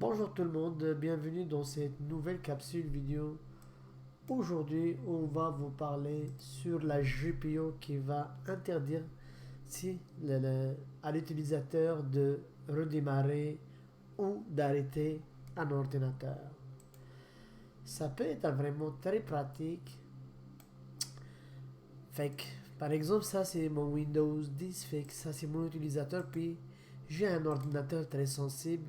Bonjour tout le monde, bienvenue dans cette nouvelle capsule vidéo. Aujourd'hui, on va vous parler sur la GPO qui va interdire si à l'utilisateur de redémarrer ou d'arrêter un ordinateur. Ça peut être vraiment très pratique. Fait que, par exemple, ça c'est mon Windows 10, fait que ça c'est mon utilisateur, puis j'ai un ordinateur très sensible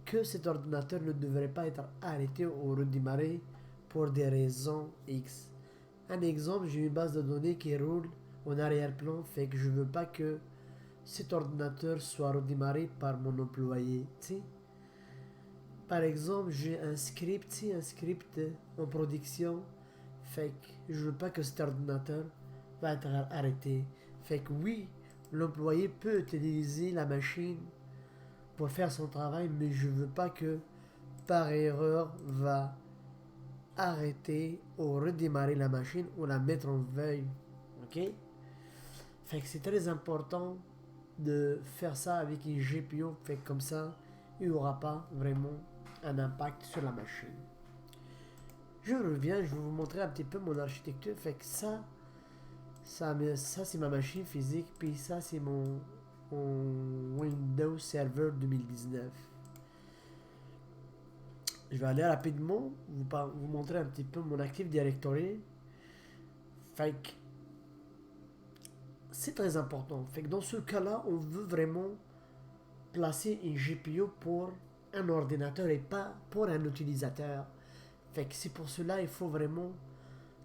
que cet ordinateur ne devrait pas être arrêté ou redémarré pour des raisons X. Un exemple, j'ai une base de données qui roule en arrière-plan, fait que je veux pas que cet ordinateur soit redémarré par mon employé. T'sais. Par exemple, j'ai un script en production, fait que je veux pas que cet ordinateur va être arrêté. Fait que oui, l'employé peut utiliser la machine pour faire son travail, mais je veux pas que par erreur va arrêter ou redémarrer la machine ou la mettre en veille. Ok? Fait que c'est très important de faire ça avec une GPU. Fait que comme ça, il n'y aura pas vraiment un impact sur la machine. Je reviens, je vais vous montrer un petit peu mon architecture. Fait que ça c'est ma machine physique. Puis ça c'est mon Windows Server 2019. Je vais aller rapidement vous montrer un petit peu mon Active Directory. Fait que c'est très important. Fait que dans ce cas-là, on veut vraiment placer une GPU pour un ordinateur et pas pour un utilisateur. Fait que c'est pour cela il faut vraiment,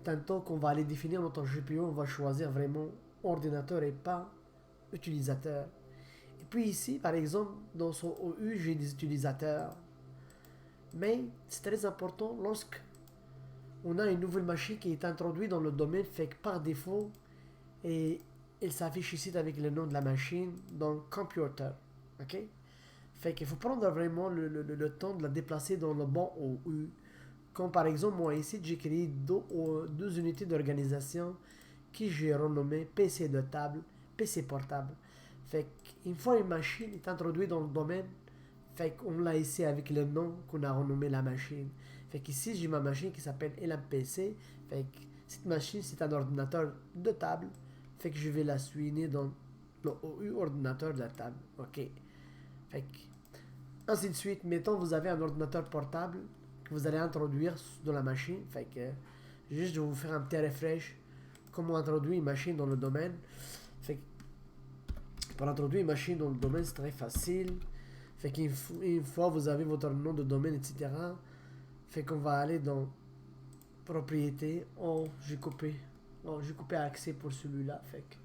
tantôt qu'on va aller définir notre GPU, on va choisir vraiment ordinateur et pas utilisateur. Et puis ici, par exemple, dans son OU, j'ai des utilisateurs. Mais c'est très important lorsque on a une nouvelle machine qui est introduite dans le domaine, fait que par défaut, et il s'affiche ici avec le nom de la machine dans le computer. Ok? Fait qu'il faut prendre vraiment le temps de la déplacer dans le bon OU. Comme par exemple, moi ici, j'ai créé deux unités d'organisation qui j'ai renommé PC de table, PC portable. Fait qu'une fois une machine est introduite dans le domaine, fait qu'on l'a ici avec le nom qu'on a renommé la machine. Fait qu'ici, j'ai ma machine qui s'appelle LMPC. Fait que cette machine, c'est un ordinateur de table. Fait que je vais la souligner dans le OU ordinateur de table. OK. Fait que, ainsi de suite, mettons, vous avez un ordinateur portable que vous allez introduire dans la machine. Fait que, juste, je vais vous faire un petit refresh. Comment introduire une machine dans le domaine. Fait que, pour introduire une machine dans le domaine, c'est très facile. Fait qu'une fois vous avez votre nom de domaine, etc. Fait qu'on va aller dans propriété. Oh, j'ai coupé. Oh, j'ai coupé accès pour celui-là. Fait que,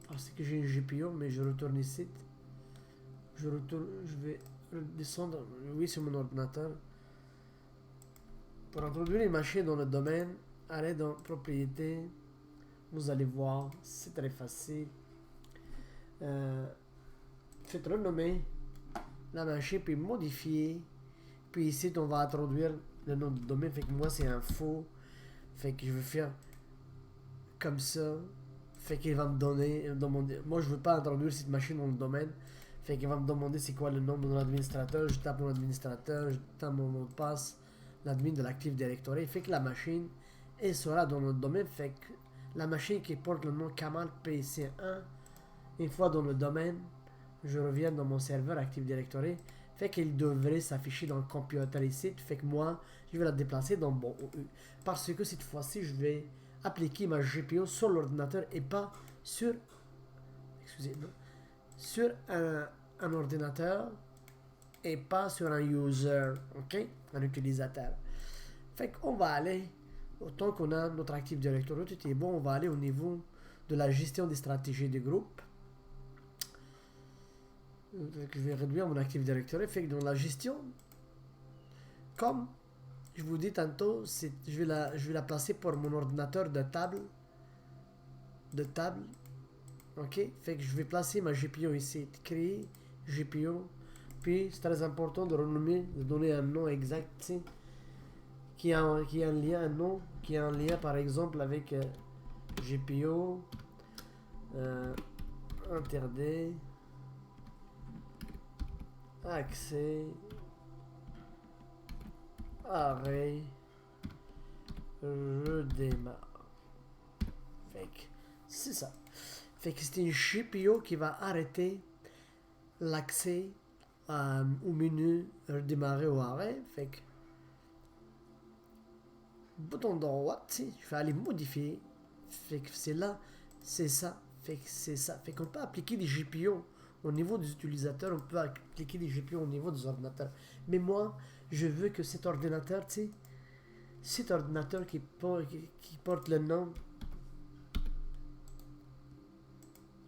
parce que j'ai une GPU, mais je retourne ici. Je vais descendre, oui, sur mon ordinateur. Pour introduire une machine dans le domaine, allez dans propriété. Vous allez voir, c'est très facile. Euh, Faites renommer la machine, puis modifier. Puis ici, on va introduire le nom du domaine. Fait que moi, c'est un faux. Fait que je vais faire comme ça. Fait qu'il va me demander. Moi, je veux pas introduire cette machine dans le domaine. Fait qu'il va me demander c'est quoi le nom de mon administrateur. Je tape mon administrateur, je tape mon mot de passe, l'admin de l'Active Directory. Fait que la machine, elle sera dans le domaine. Fait que la machine qui porte le nom Kamal PC1, une fois dans le domaine, je reviens dans mon serveur Active Directory. Fait qu'il devrait s'afficher dans le computer ici. Fait que moi, je vais la déplacer dans mon OU. Parce que cette fois-ci, je vais appliquer ma GPU sur l'ordinateur et pas sur, excusez-moi, sur un ordinateur et pas sur un user, ok? Un utilisateur. Fait qu'on va aller, autant qu'on a notre Active Directory, tout est bon, on va aller au niveau de la gestion des stratégies de groupe. Je vais réduire mon Active Directory. Fait que dans la gestion, comme je vous dis tantôt, je vais la placer pour mon ordinateur de table. De table. Ok? Fait que je vais placer ma GPU ici. Créer GPU. Puis c'est très important de renommer, de donner un nom exact, qui a un lien, un nom, qui a un lien par exemple avec GPU, interdit, accès, Arrêt. Redémarre. Fait que c'est ça. Fait que c'est une GPU qui va arrêter l'accès au menu redémarrer ou arrêt. Fait que bouton droit, tu sais, je vais aller modifier. Fait que c'est là, c'est ça. Fait que c'est ça. Fait qu'on peut appliquer des GPU au niveau des utilisateurs, on peut appliquer des GPU au niveau des ordinateurs. Mais moi, je veux que cet ordinateur, tu sais, cet ordinateur qui porte le nom,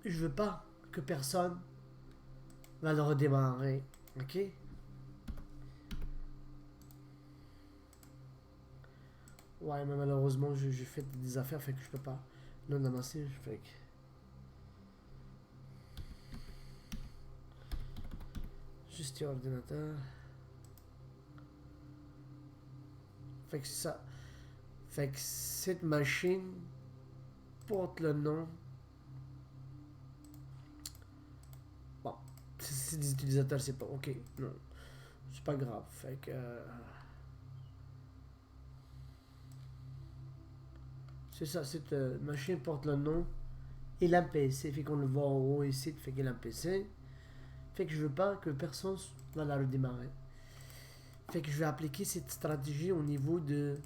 je veux pas que personne va le redémarrer. Ok? Ouais, mais malheureusement, j'ai fait des affaires, fait que je peux pas le lancer. Fait que. Juste ordinateur. Fait que c'est ça. Fait que cette machine porte le nom. Bon, si c'est des utilisateurs, c'est pas. Ok, non. C'est pas grave. Fait que. C'est ça, cette machine porte le nom. Il a un PC. Fait qu'on le voit en haut ici. Fait qu'il a un PC. Fait que je veux pas que personne va la redémarrer. Fait que je vais appliquer cette stratégie au niveau de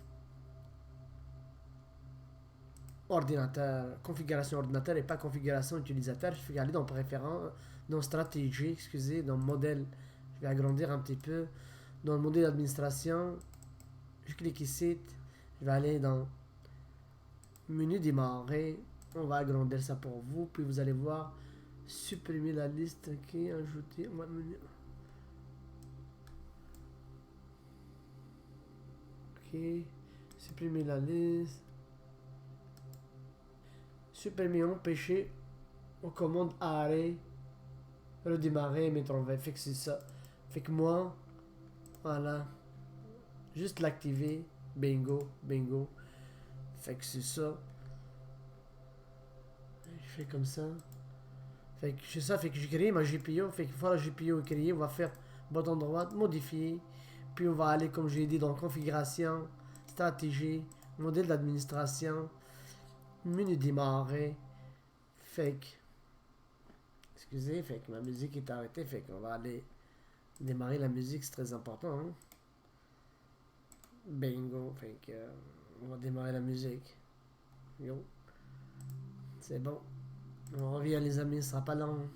ordinateur, configuration ordinateur et pas configuration utilisateur. Je vais aller dans préférence, dans stratégie, excusez, dans modèle. Je vais agrandir un petit peu. Dans le modèle d'administration, je clique ici. Je vais aller dans menu démarrer. On va agrandir ça pour vous. Puis vous allez voir supprimer la liste. Ok, ajouter. On va menu. Ok, supprimer la liste. Supprimer, empêcher. On commande arrêt. Redémarrer, mettre en vert. Fait que c'est ça. Fait que moi, voilà. Juste l'activer. Bingo, bingo. Fait que c'est ça. Je fais comme ça. Fait que c'est ça. Fait que j'ai créé ma GPU. Fait que voilà, la GPU est créée. On va faire bouton droit, modifier. Puis on va aller, comme j'ai dit, dans configuration, stratégie, modèle d'administration, menu démarrer. Fait que. Excusez, fait que ma musique est arrêtée. Fait qu'on va aller démarrer la musique, c'est très important. Hein? Bingo. Fait que. On va démarrer la musique. Yo. C'est bon. On revient les amis, ce sera pas long.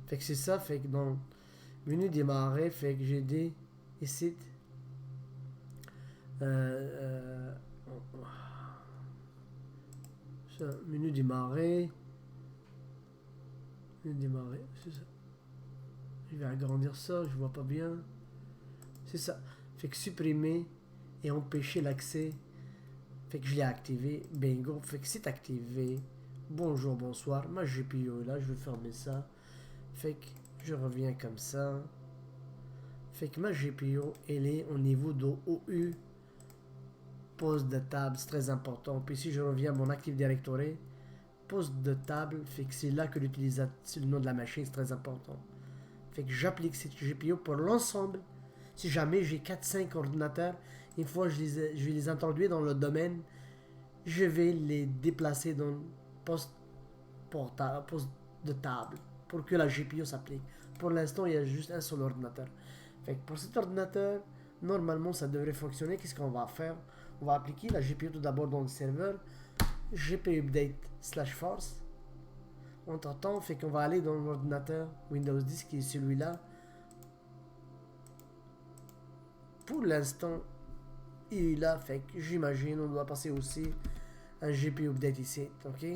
Fait que c'est ça, fait que dans menu démarrer, fait que j'ai dit ici. Euh, euh, ça, menu démarrer. Menu démarrer, c'est ça. Je vais agrandir ça, je vois pas bien. C'est ça. Fait que supprimer et empêcher l'accès. Fait que je l'ai activé. Bingo. Fait que c'est activé. Bonjour, bonsoir. Ma GPU est là, je vais fermer ça. Fait que je reviens comme ça. Fait que ma GPU, elle est au niveau de OU. Poste de table, c'est très important. Puis si je reviens à mon Active Directory, poste de table, fait que c'est là que l'utilisateur, le nom de la machine, c'est très important. Fait que j'applique cette GPU pour l'ensemble. Si jamais j'ai 4-5 ordinateurs, une fois je vais les introduire dans le domaine, je vais les déplacer dans le poste portable, poste de table, pour que la GPU s'applique. Pour l'instant, il y a juste un seul ordinateur. Fait que pour cet ordinateur, normalement, ça devrait fonctionner. Qu'est-ce qu'on va faire? On va appliquer la GPU tout d'abord dans le serveur, GPU update slash force. Entre temps, fait qu'on va aller dans l'ordinateur Windows 10 qui est celui-là. Pour l'instant, il est là, fait que j'imagine on doit passer aussi un GPU update ici, ok?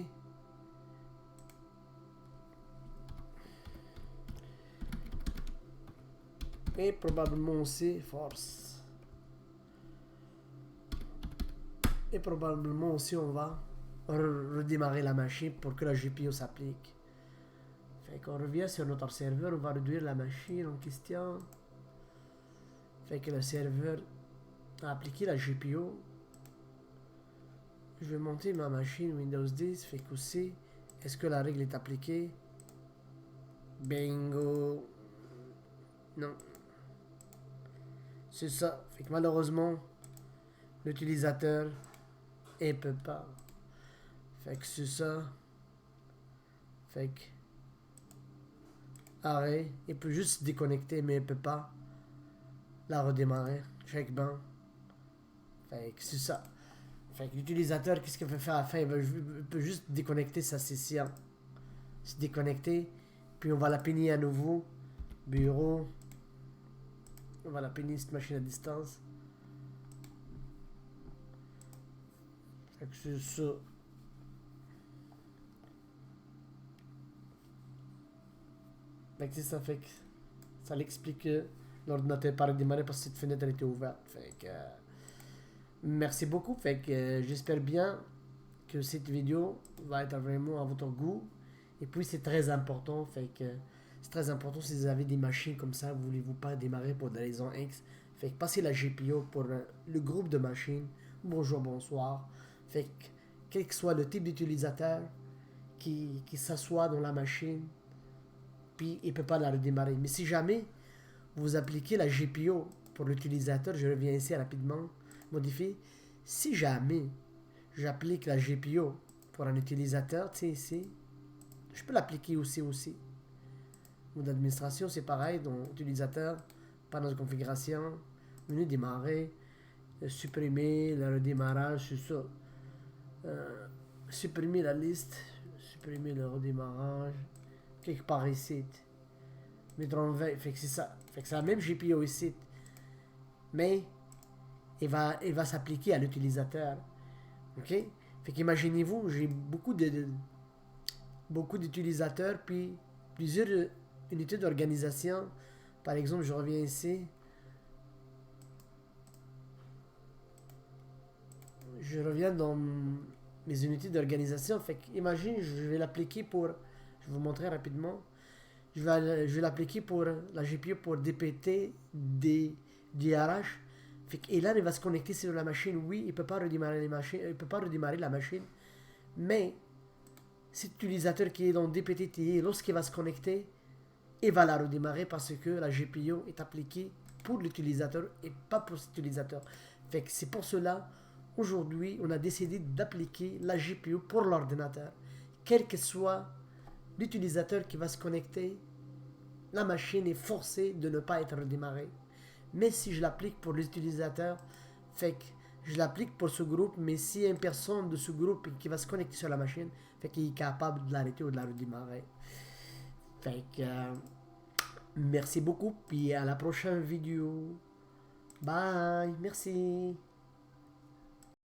Et probablement aussi force. Et probablement aussi on va redémarrer la machine pour que la GPU s'applique. Fait qu'on revient sur notre serveur, on va réduire la machine en question. Fait que le serveur a appliqué la GPU. Je vais monter ma machine Windows 10. Fait qu'aussi, est-ce que la règle est appliquée? Bingo. Non. C'est ça. Fait que malheureusement, l'utilisateur, il peut pas. Fait que c'est ça. Fait que arrêt. Il peut juste se déconnecter, mais il peut pas la redémarrer. Check ban. Fait que c'est ça. Fait que l'utilisateur, qu'est-ce qu'il peut faire à la fin? Il peut juste déconnecter sa session. Se déconnecter. Puis on va la pinner à nouveau. Bureau. On va la pinner cette machine à distance. Fait que c'est ça. Fait que ça fait que ça l'explique que l'ordinateur n'est pas redémarré parce que cette fenêtre était ouverte. Fait que merci beaucoup. Fait que j'espère bien que cette vidéo va être vraiment à votre goût. Et puis c'est très important. Fait que c'est très important si vous avez des machines comme ça, voulez-vous pas démarrer pour des raisons X. Fait que passez la GPO pour le groupe de machines. Bonjour, bonsoir. Fait que quel que soit le type d'utilisateur qui s'assoit dans la machine, puis il ne peut pas la redémarrer. Mais si jamais vous appliquez la GPO pour l'utilisateur, je reviens ici rapidement, modifier. Si jamais j'applique la GPO pour un utilisateur, tu sais ici, je peux l'appliquer aussi. Mode d'administration, c'est pareil, donc utilisateur, panneau de configuration, menu démarrer, supprimer le redémarrage, c'est ça. Supprimer la liste, supprimer le redémarrage, quelque part ici. Mettre en veille, fait que c'est ça. Fait que c'est la même GPO ici. Mais il va s'appliquer à l'utilisateur. Ok? Fait qu'imaginez-vous, j'ai beaucoup d'utilisateurs, puis plusieurs unités d'organisation. Par exemple, je reviens ici. Je reviens dans mes unités d'organisation. Fait qu'imagine, je vais l'appliquer pour... Je vais vous montrer rapidement. Je vais l'appliquer pour la GPU pour DPT, DRH. Et là, il va se connecter sur la machine. Oui, il ne peut pas redémarrer la machine. Mais cet utilisateur qui est dans DPT, lorsqu'il va se connecter, il va la redémarrer parce que la GPU est appliquée pour l'utilisateur et pas pour cet utilisateur. Fait que c'est pour cela, aujourd'hui, on a décidé d'appliquer la GPU pour l'ordinateur. Quel que soit l'utilisateur qui va se connecter, la machine est forcée de ne pas être redémarrée. Mais si je l'applique pour l'utilisateur, fait que je l'applique pour ce groupe, mais s'il y a une personne de ce groupe qui va se connecter sur la machine, fait qu'il est capable de l'arrêter ou de la redémarrer. Fait que merci beaucoup, puis à la prochaine vidéo. Bye, merci.